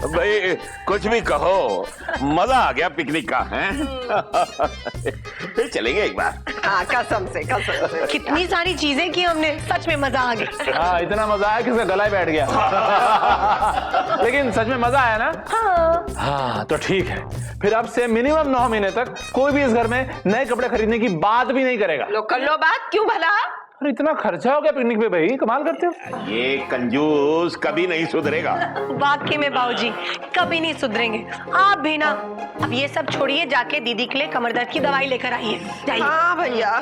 भाई कुछ भी कहो, मजा आ गया पिकनिक का है। फिर चलेंगे एक बार। हाँ, कसम से कसम से। कितनी सारी चीजें की हमने, सच में मजा आ गया। हाँ, इतना मजा आया कि उसका गला ही बैठ गया। लेकिन सच में मजा आया ना? हाँ तो ठीक है, फिर अब से मिनिमम 9 महीने तक कोई भी इस घर में नए कपड़े खरीदने की बात भी नहीं करेगा। लो कर लो बात, क्यों भला? अरे इतना खर्चा हो गया पिकनिक पे भाई, कमाल करते हो। ये कंजूस कभी नहीं सुधरेगा। वाकई में बाबूजी कभी नहीं सुधरेंगे आप भी ना। अब ये सब छोड़िए, जाके दीदी के लिए कमर दर्द की दवाई लेकर आइए, जाइए। हाँ भैया,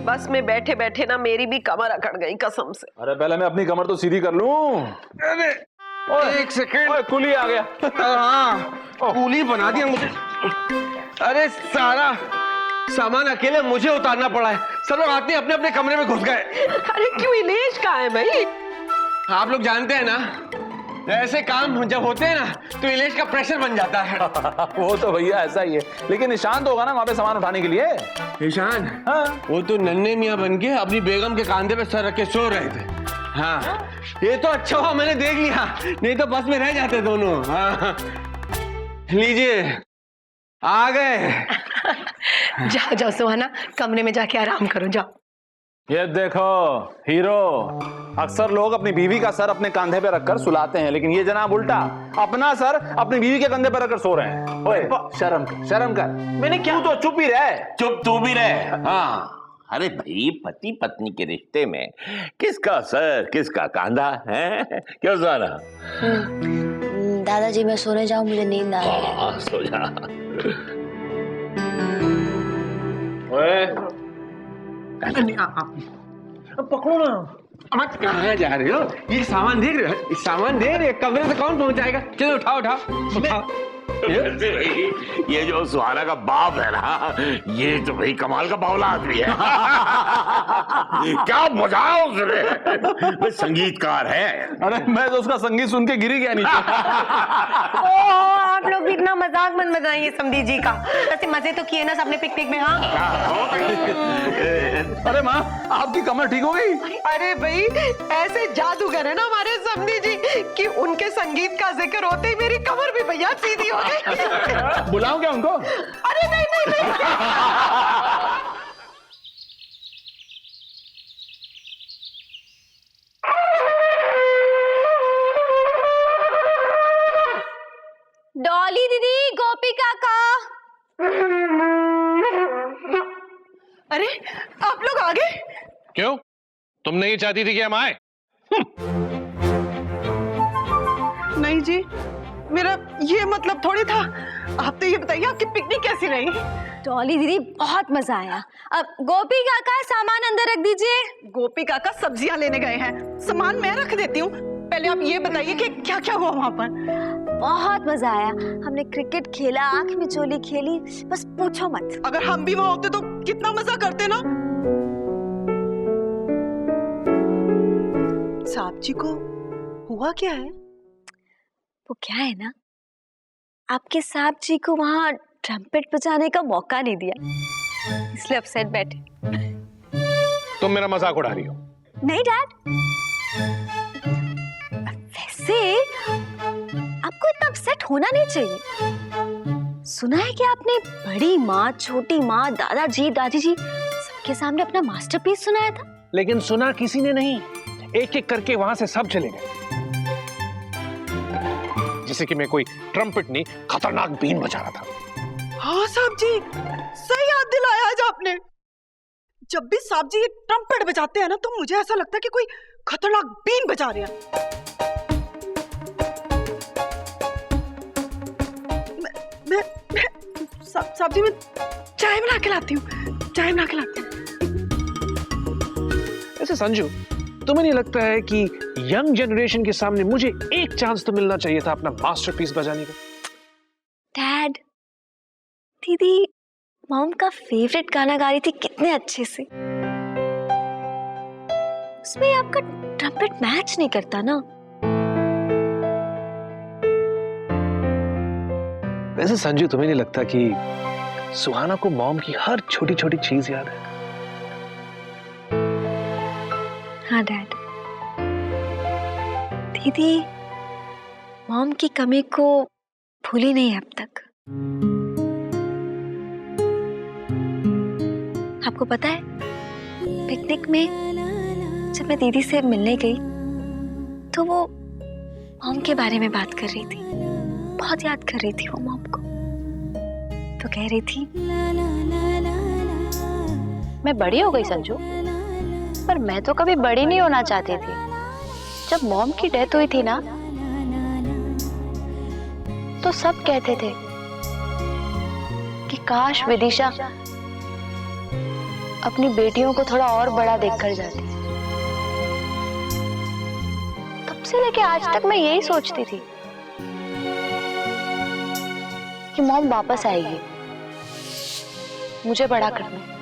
बस में बैठे बैठे ना मेरी भी कमर अकड़ गई कसम से। अरे पहले मैं अपनी कमर तो सीधी कर लूं। अरे एक सेकेंड। ओए कुली आ गया। हाँ कूली बना दिया मुझे। अरे सारा सामान अकेले मुझे उतारना पड़ा है। सब लोग आते अपने अपने कमरे में घुस गए। अरे क्यों, इलेश कहाँ है भाई? आप लोग जानते हैं ना, ऐसे काम जब होते हैं ना तो इलेश का प्रेशर बन जाता है। वो तो भैया ऐसा ही है, लेकिन ईशान तो होगा ना वहां पे सामान उठाने के लिए। ईशान? हाँ। वो तो नन्हे मियाँ बन के अपनी बेगम के कांधे पे सर रख के सो रहे थे। हाँ ये तो अच्छा हुआ मैंने देख लिया, नहीं तो बस में रह जाते दोनों। हाँ लीजिए आ गए। जाओ जाओ सुहाना, कमरे में जाके आराम करो, जाओ। ये देखो हीरो, अक्सर लोग अपनी बीवी का सर अपने कंधे पे रखकर सुलाते हैं, लेकिन ये जनाब उल्टा, अपना सर अपनी बीवी के कंधे पर रखकर सो रहे हैं। ओए शर्म कर, शर्म कर। मैंने क्या, तो चुप ही रहे। चुप तू भी रहे। हाँ अरे भाई, पति पत्नी के रिश्ते में किसका सर किसका कांधा है? क्यों सारा? दादाजी मैं सोने जाऊं, मुझे नींद आ रही है। हाँ सो जा। ओए पकड़ो ना। अब कहाँ जा रहे हो? ये सामान देख रहे हो? इस सामान दे रहे कमरे से कौन पहुंचाएगा? चलो उठाओ उठाओ उठाओ। भाई ये जो सुहाना का बाप है ना, ये तो भाई कमाल का बावला आदमी है। क्या मजा उसने, वो संगीतकार है। अरे मैं तो उसका संगीत सुन के गिरी गया नीचे। ओह आप लोग भी इतना मजाक मत बनाइए समधी जी का। ऐसे मजे तो किए ना सबने पिकनिक में। हाँ अरे माँ, आपकी कमर ठीक हो गई? अरे भाई ऐसे जादूगर है ना हमारे समधी जी कि उनके संगीत का जिक्र होते ही मेरी कमर भी भैया सीधी हो गई। बुलाऊं क्या उनको? अरे नहीं नहीं नहीं। डॉली दीदी, गोपी काका। अरे आप लोग आ गए? क्यों, तुम नहीं चाहती थी कि हम आए? नहीं जी, मेरा ये मतलब थोड़ी था। आप तो ये बताइए आपकी पिकनिक कैसी रही? डॉली दीदी बहुत मजा आया। अब गोपी काका सामान अंदर रख दीजिए। गोपी काका सब्जियां लेने गए हैं, सामान मैं रख देती हूँ। पहले आप ये बताइए कि क्या क्या हुआ वहाँ पर? बहुत मजा आया, हमने क्रिकेट खेला, आंख मिचोली खेली, बस पूछो मत। अगर हम भी वहाँ होते तो कितना मजा करते ना। साहब जी को हुआ क्या है? वो क्या है ना, आपके साहब जी को वहाँ ट्रम्पेट बजाने का मौका नहीं दिया, इसलिए अपसेट बैठे। तुम मेरा मजाक उड़ा रही हो? नहीं डैड, वैसे आपको इतना अपसेट होना नहीं चाहिए। सुना है कि आपने बड़ी माँ, छोटी माँ, दादाजी, दादी जी सबके सामने अपना मास्टरपीस सुनाया था। लेकिन सुना किसी ने नहीं, एक एक करके वहां से सब चले गए, जैसे कि मैं कोई ट्रम्पेट नहीं खतरनाक बीन बजा रहा था। हाँ साहब जी, सही याद दिलाया आज आपने। जब भी साहब जी ये ट्रम्पेट बजाते हैं ना तो मुझे ऐसा लगता है कि कोई खतरनाक बीन बजा रहे हैं। मैं साहब जी, मैं चाय बना के लाती हूँ, चाय बना के लाती हूँ। ऐसे संजू, तुम्हें नहीं लगता है कि यंग जनरेशन के सामने मुझे एक चांस तो मिलना चाहिए था अपना मास्टरपीस बजाने का? डैड, दीदी मॉम का फेवरेट गाना गा रही थी कितने अच्छे से, उसमें आपका ट्रम्पेट मैच नहीं करता ना। वैसे संजू, तुम्हें नहीं लगता कि सुहाना को मॉम की हर छोटी छोटी चीज याद है? हाँ डैड, दीदी मॉम की कमी को भूली नहीं अब तक। आपको पता है, पिकनिक में जब मैं दीदी से मिलने गई तो वो मॉम के बारे में बात कर रही थी। बहुत याद कर रही थी वो मॉम को। तो कह रही थी, मैं बड़ी हो गई संजू, पर मैं तो कभी बड़ी नहीं होना चाहती थी। जब मॉम की डेथ हुई थी ना, तो सब कहते थे कि काश विदिशा अपनी बेटियों को थोड़ा और बड़ा देखकर जाती। तब से लेके आज तक मैं यही सोचती थी कि मॉम वापस आएगी मुझे बड़ा करने।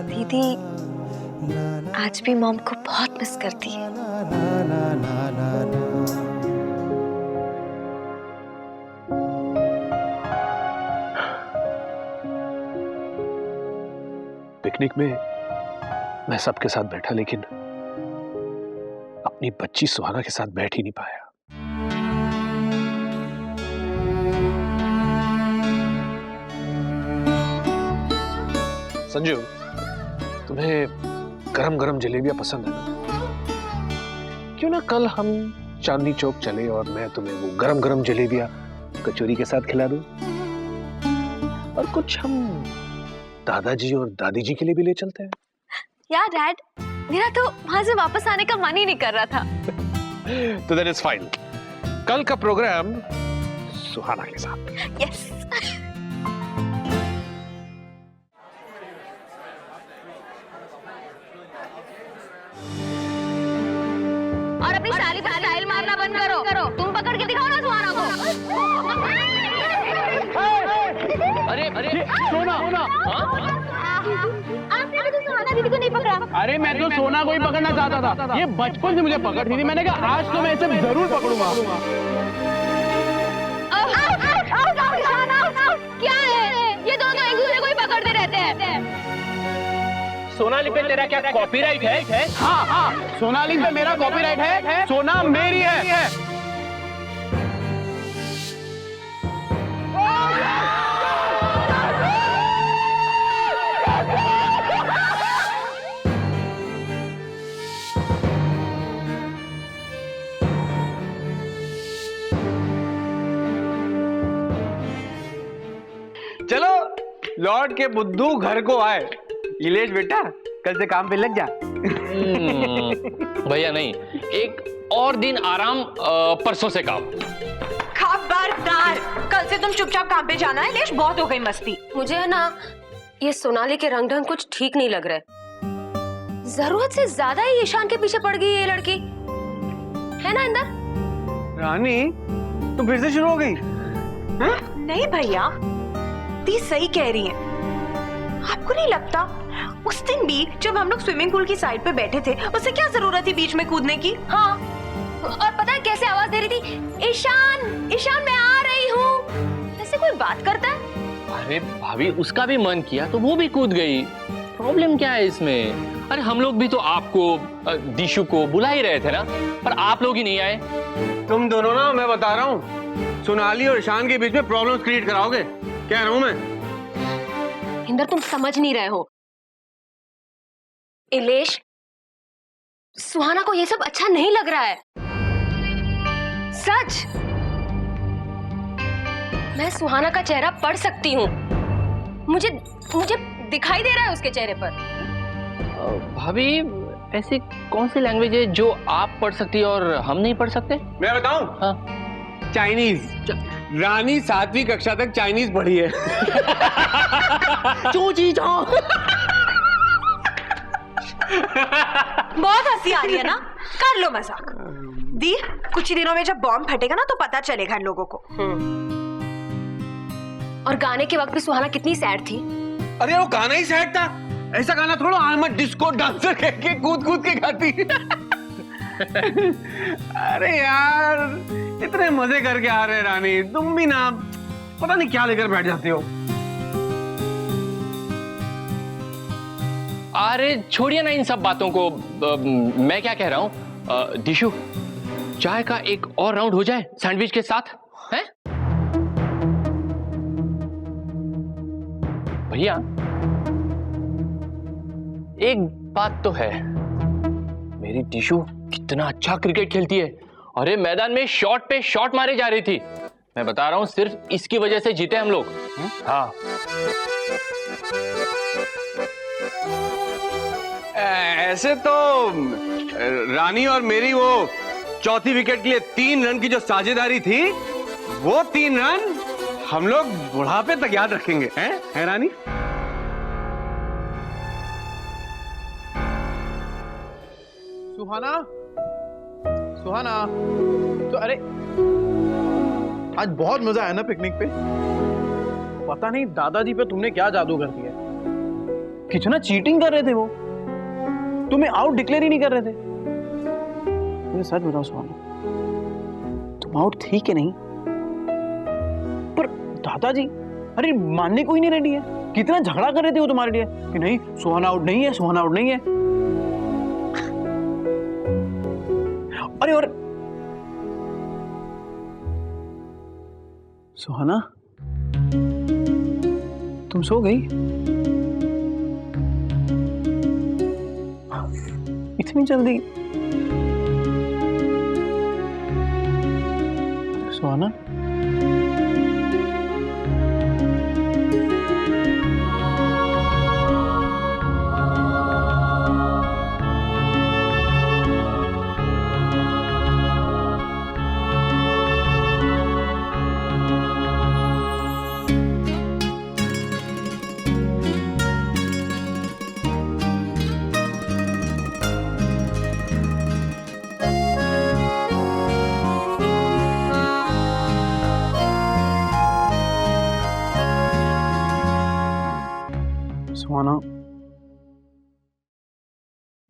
दीदी आज भी मॉम को बहुत मिस करती है। पिकनिक में मैं सबके साथ बैठा, लेकिन अपनी बच्ची सुहाना के साथ बैठ ही नहीं पाया। संजू, तुम्हें गरम गरम जलेबियां पसंद है ना? क्यों ना कल हम चांदनी चौक चले और मैं तुम्हें वो गरम गरम जलेबियां कचौरी के साथ खिला दूं, और कुछ हम दादाजी और दादी जी के लिए भी ले चलते हैं। यार डैड, मेरा तो वहां से वापस आने का मन ही नहीं कर रहा था। तो दैट इज फाइन। कल का प्रोग्राम सुहाना के साथ। यस। और अपनी साली पर स्टाइल मारना बंद करो। तुम पकड़ के दिखाओ ना सुहाना को। अरे अरे सोना आपने तो सुहाना दीदी को नहीं पकड़ा। अरे मैं तो सोना को ही पकड़ना चाहता था। ये बचपन से मुझे पकड़ती थी। मैंने कहा आज तो मैं इसे जरूर पकड़ूंगा। क्या है ये दोनों एक दूसरे को ही पकड़ते रहते हैं। सोनाली पे तेरा क्या कॉपीराइट है? हाँ, सोनाली पे मेरा कॉपीराइट है। सोना मेरी है। चलो लौट के बुद्धू घर को आए। इलेश बेटा, कल से काम पे लग जा। भैया नहीं, एक और दिन आराम, परसों से काम। खबरदार, कल से तुम चुपचाप काम पे जाना है। लेश, बहुत हो गई मस्ती। मुझे है ना ये सोनाली के रंग ढंग कुछ ठीक नहीं लग रहे। जरूरत से ज्यादा ही ईशान के पीछे पड़ गई ये लड़की, है ना इंदर? रानी, तुम फिर से शुरू हो गई? नहीं भैया, दी सही कह रही है। आपको नहीं लगता उस दिन भी जब हम लोग स्विमिंग पूल की साइड पे बैठे थे, उससे क्या जरूरत थी बीच में कूदने की? हाँ, और पता है कैसे आवाज दे रही थी, ईशान ईशान मैं आ रही हूँ। ऐसे कोई बात करता है? अरे भाभी, उसका भी मन किया तो वो भी कूद गई। प्रॉब्लम क्या है इसमें? अरे हम लोग भी तो आपको, दिशु को बुला ही रहे थे ना, पर आप लोग ही नहीं आए। तुम दोनों ना, मैं बता रहा हूँ, सोनाली और ईशान के बीच में प्रॉब्लम्स क्रिएट कराओगे। कह रहा हूँ मैं। इंदर, तुम समझ नहीं रहे हो। इलेश, सुहाना को ये सब अच्छा नहीं लग रहा है। सच, मैं सुहाना का चेहरा पढ़ सकती हूँ। मुझे दिखाई दे रहा है उसके चेहरे पर। भाभी, ऐसी कौन सी लैंग्वेज है जो आप पढ़ सकती है और हम नहीं पढ़ सकते? मैं बताऊं? हाँ। चाइनीज। रानी 7वीं कक्षा तक चाइनीज पढ़ी है। बहुत हंसी आ रही है ना, कर लो मजाक। दी, कुछ ही दिनों में जब बॉम्ब फटेगा ना तो पता चलेगा इन लोगों को। और गाने के वक्त भी सुहाना कितनी सैड थी। अरे वो गाना ही सैड था। ऐसा गाना थोड़ा आम डिस्को डांसर कह के कूद कूद के गाती। अरे यार, इतने मजे करके आ रहे रानी, तुम भी ना पता नहीं क्या लेकर बैठ जाते हो। अरे छोड़िए ना इन सब बातों को। मैं क्या कह रहा हूँ, दिशु, चाय का एक और राउंड हो जाए सैंडविच के साथ, हैं? भैया, एक बात तो है, मेरी दिशु कितना अच्छा क्रिकेट खेलती है। अरे मैदान में शॉट पे शॉट मारे जा रही थी। मैं बता रहा हूं, सिर्फ इसकी वजह से जीते हम लोग। हाँ। ऐसे तो रानी और मेरी वो चौथी विकेट के लिए 3 रन की जो साझेदारी थी, वो 3 रन हम लोग बुढ़ापे तक याद रखेंगे, हैं रानी? सुहाना, सुहाना, तो अरे आज बहुत मजा आया ना पिकनिक पे। पता नहीं दादाजी पे तुमने क्या जादू कर दिया, कितना चीटिंग कर रहे थे वो, तुम्हें आउट डिक्लेयर ही नहीं कर रहे थे। मुझे सच बताओ सुहाना, तुम आउट थी कि नहीं? पर दादाजी अरे मानने को ही नहीं रेडी है। कितना झगड़ा कर रहे थे वो तुम्हारे लिए कि नहीं सुहाना आउट नहीं है, सुहाना आउट नहीं है। अरे और सुहाना, तुम सो गई? इतनी जल्दी? सुहाना, सुहाना,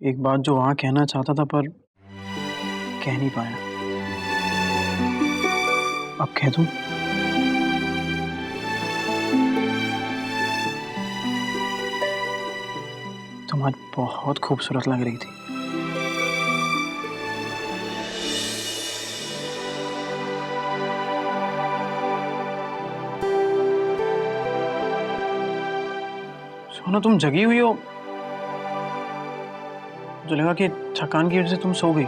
एक बात जो वहां कहना चाहता था पर कह नहीं पाया, अब कह दूं? तुम आज बहुत खूबसूरत लग रही थी। सुनो, तुम जगी हुई हो, मुझे लगा कि थकान की वजह से तुम सो गई।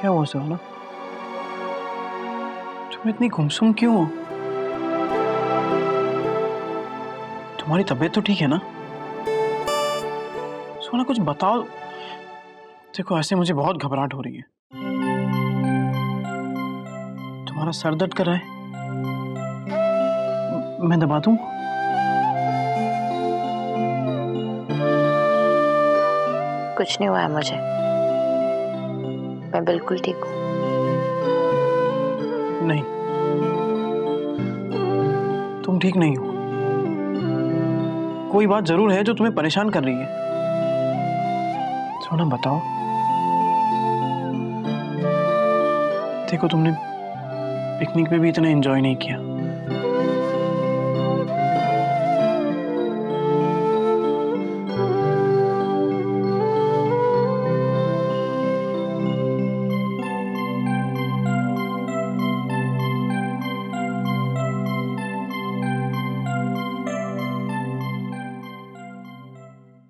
क्या हुआ सुहाना? तुम इतनी गुमसुम क्यों हो? तुम्हारी तबीयत तो ठीक है ना? सुहाना कुछ बताओ। देखो ऐसे मुझे बहुत घबराहट हो रही है। तुम्हारा सर दर्द कर रहा है? मैं दबा दूं? कुछ नहीं हुआ है मुझे, मैं बिल्कुल ठीक हूँ। नहीं, तुम ठीक नहीं हो। कोई बात जरूर है जो तुम्हें परेशान कर रही है। सोना बताओ। देखो तुमने पिकनिक पे भी इतना एंजॉय नहीं किया।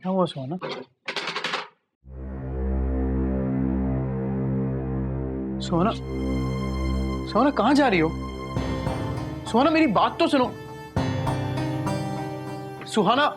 क्या हुआ सोना? सोना, सोना कहाँ जा रही हो? सोना मेरी बात तो सुनो। सुहाना,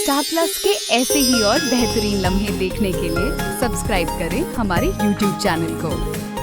स्टार प्लस के ऐसे ही और बेहतरीन लम्हे देखने के लिए सब्सक्राइब करें हमारे YouTube चैनल को।